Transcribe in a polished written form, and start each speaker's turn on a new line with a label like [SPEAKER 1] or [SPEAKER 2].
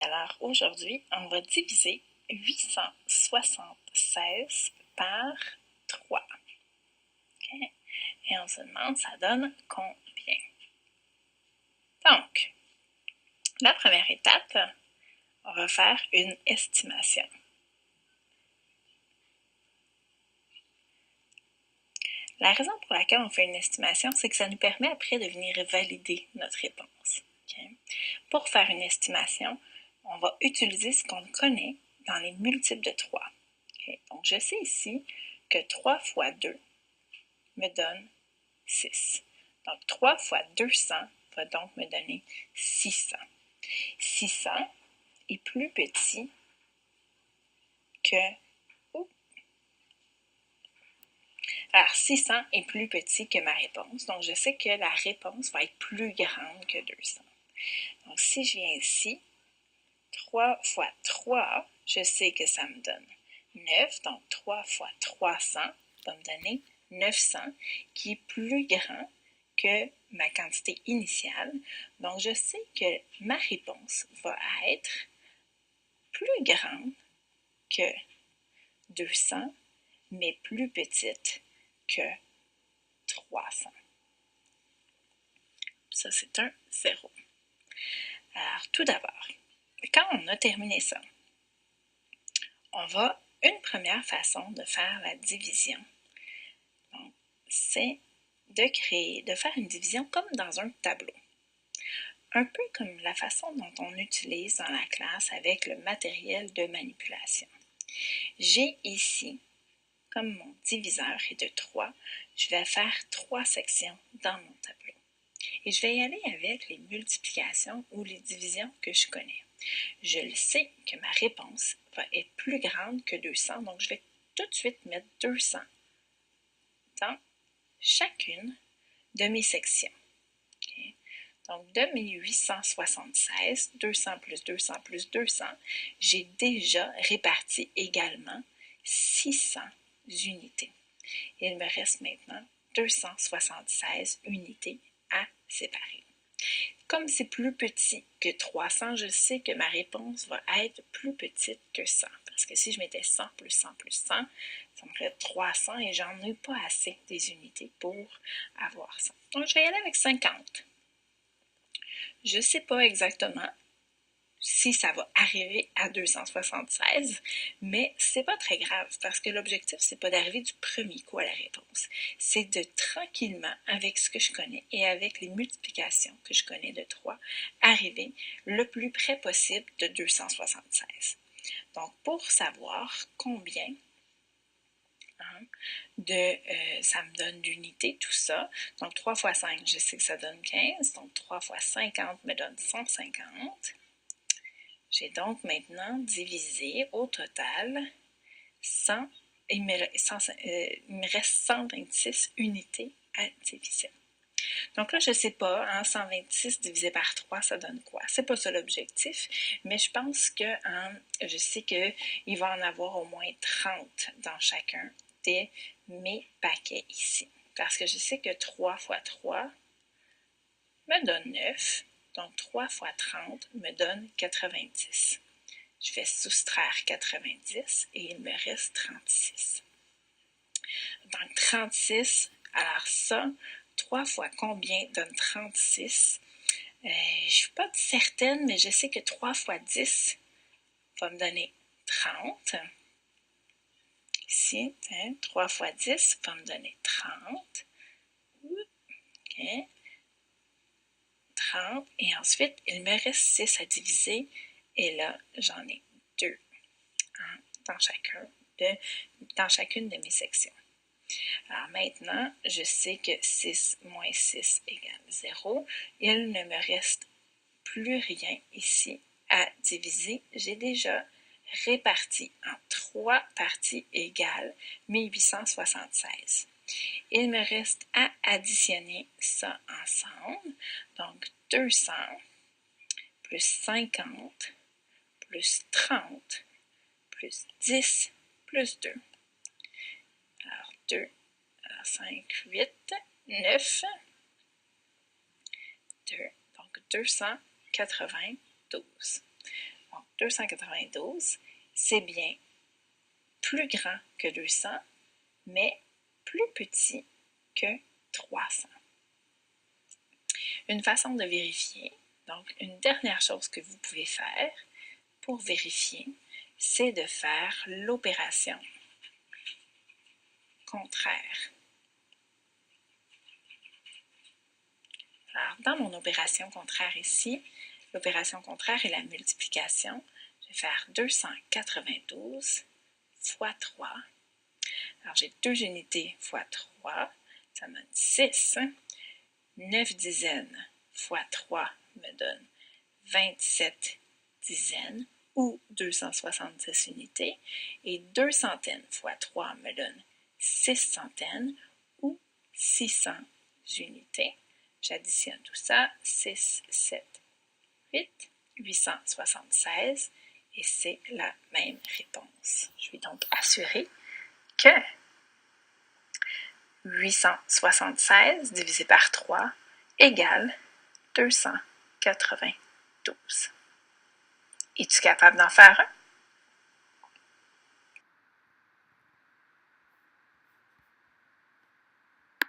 [SPEAKER 1] Alors aujourd'hui, on va diviser 876 par 3. Okay? Et on se demande, ça donne combien? Donc, la première étape, on va faire une estimation. La raison pour laquelle on fait une estimation, c'est que ça nous permet après de venir valider notre réponse. Okay? Pour faire une estimation, on va utiliser ce qu'on connaît dans les multiples de 3. Okay? Donc, je sais ici que 3 fois 2 me donne 6. Donc, 3 fois 200 va donc me donner 600. 600 est plus petit que... Alors, 600 est plus petit que ma réponse. Donc, je sais que la réponse va être plus grande que 200. Donc, si je viens ici, 3 fois 3, je sais que ça me donne 9. Donc, 3 fois 300 va me donner 900, qui est plus grand que ma quantité initiale. Donc, je sais que ma réponse va être plus grande que 200, mais plus petite que 300. Ça, c'est un 0. Alors, tout d'abord, quand on a terminé ça, on va, une première façon de faire la division, c'est de faire une division comme dans un tableau. Un peu comme la façon dont on utilise dans la classe avec le matériel de manipulation. J'ai ici, comme mon diviseur est de 3, je vais faire 3 sections dans mon tableau. Et je vais y aller avec les multiplications ou les divisions que je connais. Je le sais que ma réponse va être plus grande que 200, donc je vais tout de suite mettre 200 dans chacune de mes sections. Okay? Donc, de mes 876, 200 plus 200 plus 200, j'ai déjà réparti également 600 unités. Il me reste maintenant 276 unités à séparer. Comme c'est plus petit que 300, je sais que ma réponse va être plus petite que 100. Parce que si je mettais 100 plus 100 plus 100, ça me ferait 300 et j'en ai pas assez des unités pour avoir ça. Donc, je vais y aller avec 50. Je ne sais pas exactement si ça va arriver à 276, mais c'est pas très grave parce que l'objectif, c'est pas d'arriver du premier coup à la réponse. C'est de tranquillement, avec ce que je connais et avec les multiplications que je connais de 3, arriver le plus près possible de 276. Donc, pour savoir combien ça me donne d'unités, tout ça. Donc, 3 fois 5, je sais que ça donne 15. Donc, 3 fois 50 me donne 150. J'ai donc maintenant divisé au total 100, il me reste 126 unités à diviser. Donc là, je ne sais pas, 126 divisé par 3, ça donne quoi? C'est pas ça l'objectif, mais je pense que je sais qu'il va en avoir au moins 30 dans chacun de mes paquets ici. Parce que je sais que 3 fois 3 me donne 9. Donc, 3 fois 30 me donne 90. Je vais soustraire 90 et il me reste 36. Donc, 36, alors ça, 3 fois combien donne 36? Je ne suis pas certaine, mais je sais que 3 fois 10 va me donner 30. Ici, 3 fois 10 va me donner 30. OK. 30. Et ensuite, il me reste 6 à diviser. Et là, j'en ai 2 dans chacune de mes sections. Alors maintenant, je sais que 6 moins 6 égale 0. Il ne me reste plus rien ici à diviser. J'ai déjà réparti en 3 parties égales 1876. Il me reste à additionner ça ensemble. Donc, 200 plus 50 plus 30 plus 10 plus 2. Alors, 2, 5, 8, 9, 2, donc 292. Donc, 292, c'est bien plus grand que 200, mais plus petit que 300. Une façon de vérifier, donc une dernière chose que vous pouvez faire pour vérifier, c'est de faire l'opération contraire. Alors, dans mon opération contraire ici, l'opération contraire est la multiplication. Je vais faire 292 fois 3. Alors, j'ai 2 unités fois 3, ça me donne 6. 9 dizaines fois 3 me donne 27 dizaines ou 270 unités. Et 2 centaines fois 3 me donne 6 centaines ou 600 unités. J'additionne tout ça, 6, 7, 8, 876, et c'est la même réponse. Je vais donc assurer que 876 divisé par 3 égale 292. Es-tu capable d'en faire un?